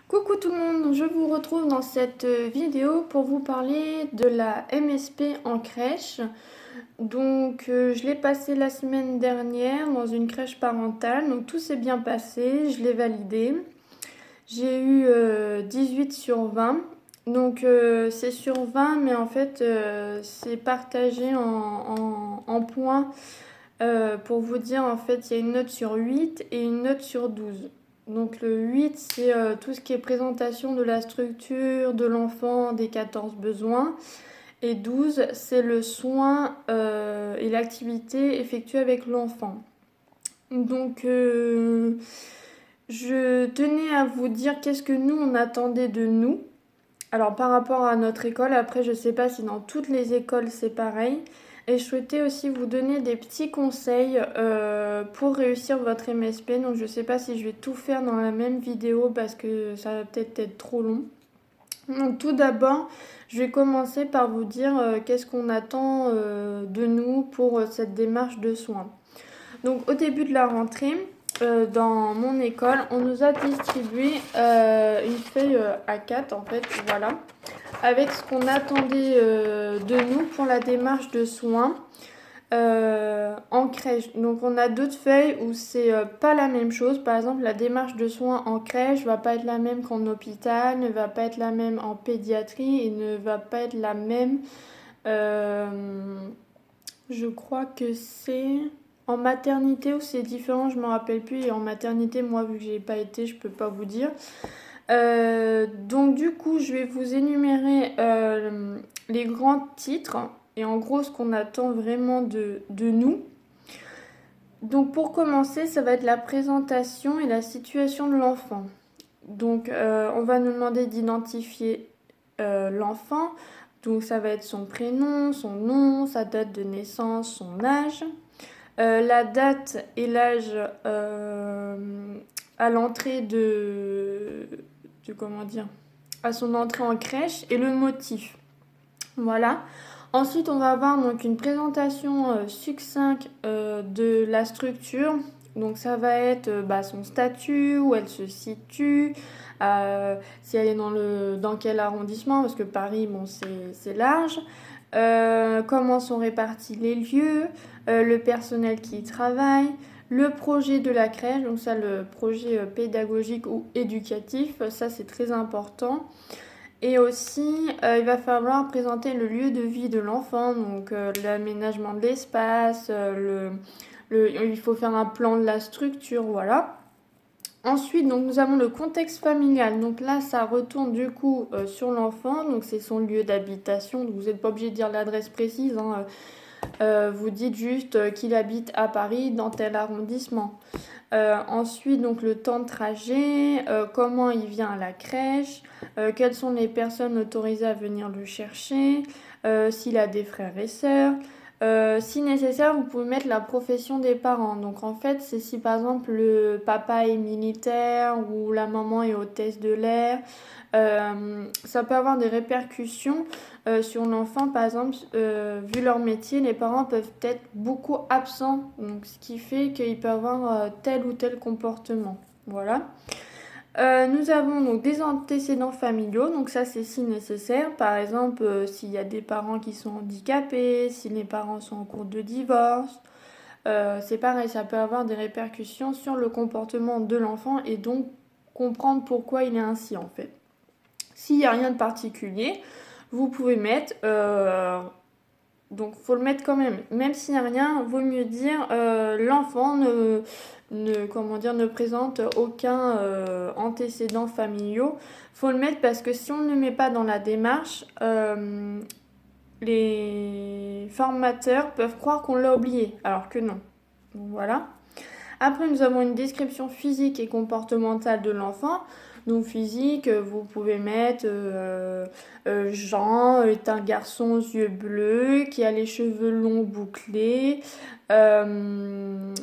Coucou tout le monde, je vous retrouve dans cette vidéo pour vous parler de la MSP en crèche. Je l'ai passé la semaine dernière dans une crèche parentale, donc tout s'est bien passé, je l'ai validé. J'ai eu 18 sur 20, c'est sur 20 mais en fait c'est partagé en points. Pour vous dire, en fait, il y a une note sur 8 et une note sur 12. Donc le 8, c'est tout ce qui est présentation de la structure de l'enfant, des 14 besoins. Et 12, c'est le soin et l'activité effectuée avec l'enfant. Donc je tenais à vous dire qu'est-ce que nous, on attendait de nous. Alors par rapport à notre école, après je sais pas si dans toutes les écoles c'est pareil. Et je souhaitais aussi vous donner des petits conseils pour réussir votre MSP. Donc je sais pas si je vais tout faire dans la même vidéo parce que ça va peut-être être trop long. Donc tout d'abord, je vais commencer par vous dire qu'est-ce qu'on attend de nous pour cette démarche de soins. Donc au début de la rentrée, dans mon école, on nous a distribué une feuille A4 en fait, voilà, avec ce qu'on attendait de nous pour la démarche de soins en crèche. Donc on a d'autres feuilles où c'est pas la même chose. Par exemple, la démarche de soins en crèche va pas être la même qu'en hôpital, ne va pas être la même en pédiatrie et ne va pas être la même. euh, je crois que c'est en maternité où c'est différent, je me rappelle plus. Et en maternité, moi, vu que j'ai pas été, je peux pas vous dire. Donc du coup, je vais vous énumérer les grands titres et en gros ce qu'on attend vraiment de nous. Donc pour commencer, ça va être la présentation et la situation de l'enfant. Donc on va nous demander d'identifier l'enfant. Donc ça va être son prénom, son nom, sa date de naissance, son âge. La date et l'âge à l'entrée comment dire, à son entrée en crèche et le motif. Voilà. Ensuite, on va avoir donc une présentation succincte de la structure. Donc ça va être son statut, où elle se situe, si elle est dans quel arrondissement, parce que Paris, bon, c'est large. Comment sont répartis les lieux, le personnel qui y travaille, le projet de la crèche, donc ça le projet pédagogique ou éducatif, ça c'est très important. Et aussi, il va falloir présenter le lieu de vie de l'enfant, donc l'aménagement de l'espace, il faut faire un plan de la structure, voilà. Ensuite, donc, nous avons le contexte familial. Donc là, ça retourne du coup sur l'enfant. Donc c'est son lieu d'habitation. Donc, vous n'êtes pas obligé de dire l'adresse précise, hein. Vous dites juste qu'il habite à Paris dans tel arrondissement. Ensuite, donc le temps de trajet, comment il vient à la crèche, quelles sont les personnes autorisées à venir le chercher, s'il a des frères et sœurs. Si nécessaire, vous pouvez mettre la profession des parents. Donc en fait, c'est si par exemple le papa est militaire ou la maman est hôtesse de l'air. Ça peut avoir des répercussions sur l'enfant. Par exemple, vu leur métier, les parents peuvent être beaucoup absents, donc ce qui fait qu'ils peuvent avoir tel ou tel comportement. Voilà. Nous avons donc des antécédents familiaux, donc ça c'est si nécessaire. Par exemple, s'il y a des parents qui sont handicapés, si les parents sont en cours de divorce, c'est pareil, ça peut avoir des répercussions sur le comportement de l'enfant et donc comprendre pourquoi il est ainsi en fait. S'il n'y a rien de particulier, vous pouvez mettre donc faut le mettre quand même. Même s'il n'y a rien, vaut mieux dire l'enfant ne présente aucun antécédent familiaux. Faut le mettre parce que si on ne le met pas dans la démarche, les formateurs peuvent croire qu'on l'a oublié, alors que non. Donc, voilà. Après, nous avons une description physique et comportementale de l'enfant. Donc physique, vous pouvez mettre Jean est un garçon aux yeux bleus qui a les cheveux longs bouclés. Euh,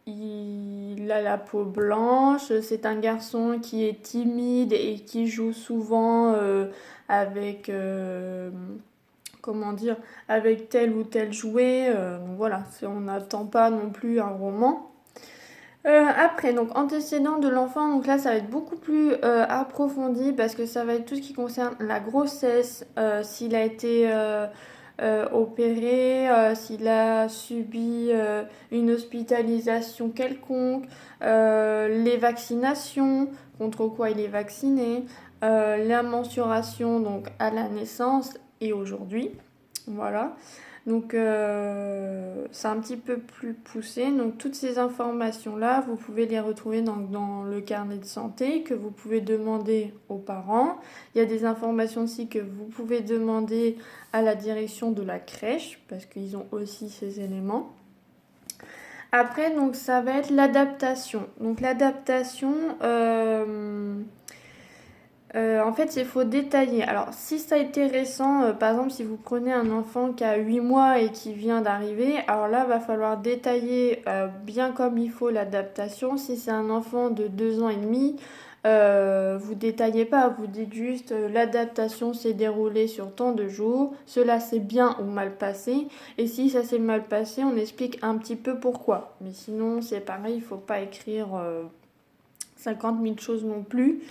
il a la peau blanche. C'est un garçon qui est timide et qui joue souvent avec comment dire, avec tel ou tel jouet. Donc voilà, on n'attend pas non plus un roman. Après, donc antécédents de l'enfant, donc là ça va être beaucoup plus approfondi parce que ça va être tout ce qui concerne la grossesse, s'il a été opéré, s'il a subi une hospitalisation quelconque, les vaccinations, contre quoi il est vacciné, la mensuration donc à la naissance et aujourd'hui. Voilà. Donc c'est un petit peu plus poussé. Donc toutes ces informations-là, vous pouvez les retrouver dans le carnet de santé que vous pouvez demander aux parents. Il y a des informations aussi que vous pouvez demander à la direction de la crèche parce qu'ils ont aussi ces éléments. Après, donc ça va être l'adaptation. Donc l'adaptation, en fait, il faut détailler. Alors, si ça a été récent, par exemple, si vous prenez un enfant qui a 8 mois et qui vient d'arriver, alors là, va falloir détailler bien comme il faut l'adaptation. Si c'est un enfant de 2 ans et demi, vous détaillez pas, vous dites juste l'adaptation s'est déroulée sur tant de jours, cela s'est bien ou mal passé. Et si ça s'est mal passé, on explique un petit peu pourquoi. Mais sinon, c'est pareil, il faut pas écrire 50 000 choses non plus.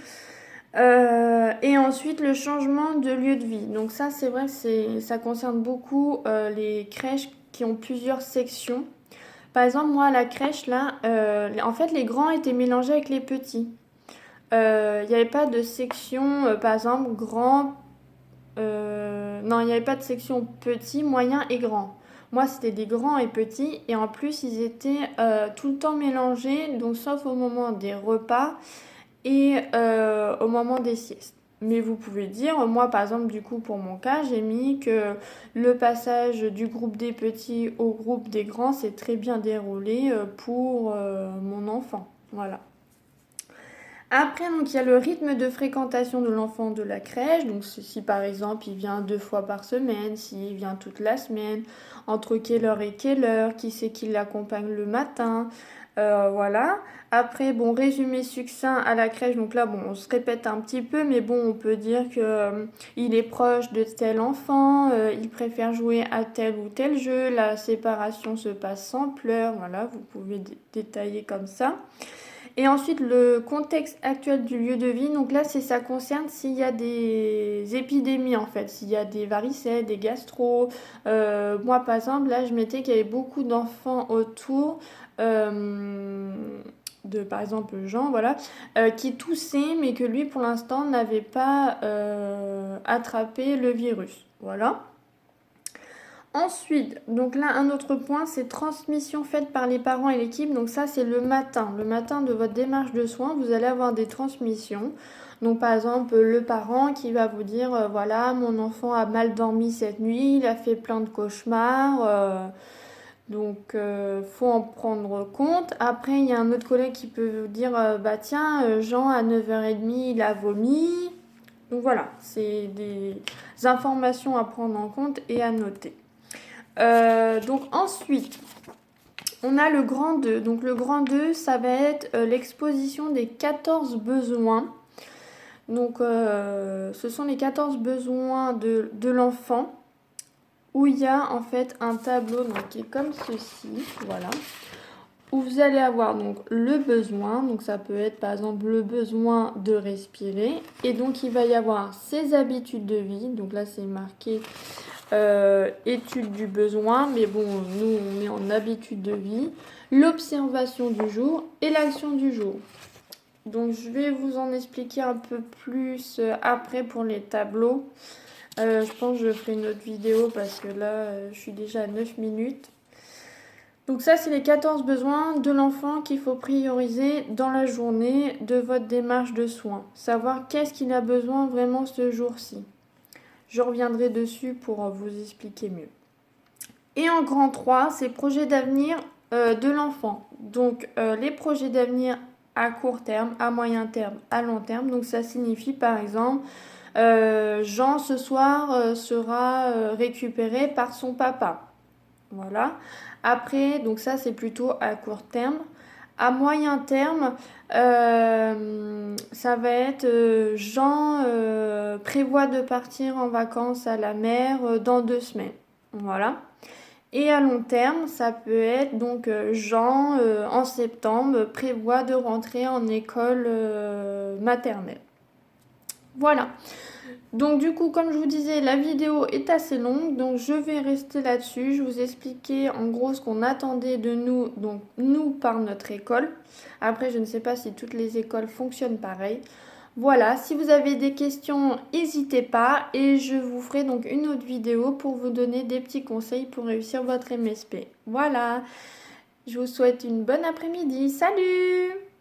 Et ensuite, le changement de lieu de vie. Donc ça, c'est vrai que ça concerne beaucoup les crèches qui ont plusieurs sections. Par exemple, moi, à la crèche, là, en fait, les grands étaient mélangés avec les petits. Il n'y avait pas de section, par exemple, grand. Non, il n'y avait pas de section petit, moyen et grand. Moi, c'était des grands et petits. Et en plus, ils étaient tout le temps mélangés, donc sauf au moment des repas et au moment des siestes. Mais vous pouvez dire, moi par exemple, du coup, pour mon cas, j'ai mis que le passage du groupe des petits au groupe des grands s'est très bien déroulé pour mon enfant. Voilà. Après, donc, il y a le rythme de fréquentation de l'enfant de la crèche. Donc, si par exemple, il vient 2 fois par semaine, s'il vient toute la semaine, entre quelle heure et quelle heure, qui c'est qui l'accompagne le matin, voilà. Après, bon, résumé succinct à la crèche. Donc là, bon, on se répète un petit peu, mais bon, on peut dire que il est proche de tel enfant, il préfère jouer à tel ou tel jeu, la séparation se passe sans pleurs. Voilà, vous pouvez détailler comme ça. Et ensuite, le contexte actuel du lieu de vie, donc là, ça concerne s'il y a des épidémies en fait, s'il y a des varicelles, des gastro. Moi, par exemple, là, je mettais qu'il y avait beaucoup d'enfants autour de, par exemple, Jean, voilà, qui toussaient, mais que lui, pour l'instant, n'avait pas attrapé le virus. Voilà. Ensuite, donc là, un autre point, c'est transmission faite par les parents et l'équipe. Donc ça, c'est le matin. Le matin de votre démarche de soins, vous allez avoir des transmissions. Donc par exemple, le parent qui va vous dire, voilà, mon enfant a mal dormi cette nuit, il a fait plein de cauchemars. Donc, faut en prendre compte. Après, il y a un autre collègue qui peut vous dire, bah tiens, Jean, à 9h30, il a vomi. Donc voilà, c'est des informations à prendre en compte et à noter. Donc ensuite, on a le grand 2. Donc le grand 2, ça va être l'exposition des 14 besoins. Donc ce sont les 14 besoins de l'enfant où il y a en fait un tableau donc, qui est comme ceci, voilà, où vous allez avoir donc le besoin, donc ça peut être par exemple le besoin de respirer, et donc il va y avoir ses habitudes de vie, donc là c'est marqué étude du besoin, mais bon, nous on est en habitude de vie, l'observation du jour et l'action du jour. Donc je vais vous en expliquer un peu plus après pour les tableaux. Je pense que je ferai une autre vidéo parce que là je suis déjà à 9 minutes. Donc ça, c'est les 14 besoins de l'enfant qu'il faut prioriser dans la journée de votre démarche de soins. Savoir qu'est-ce qu'il a besoin vraiment ce jour-ci. Je reviendrai dessus pour vous expliquer mieux. Et en grand 3, c'est projets d'avenir de l'enfant. Donc les projets d'avenir à court terme, à moyen terme, à long terme. Donc ça signifie par exemple, Jean ce soir sera récupéré par son papa. Voilà. Après, donc ça c'est plutôt à court terme. À moyen terme, ça va être Jean prévoit de partir en vacances à la mer dans 2 semaines. Voilà. Et à long terme, ça peut être donc Jean, en septembre, prévoit de rentrer en école maternelle. Voilà. Donc du coup, comme je vous disais, la vidéo est assez longue, donc je vais rester là-dessus. Je vous expliquais en gros ce qu'on attendait de nous, donc nous par notre école. Après, je ne sais pas si toutes les écoles fonctionnent pareil. Voilà, si vous avez des questions, n'hésitez pas et je vous ferai donc une autre vidéo pour vous donner des petits conseils pour réussir votre MSP. Voilà, je vous souhaite une bonne après-midi. Salut!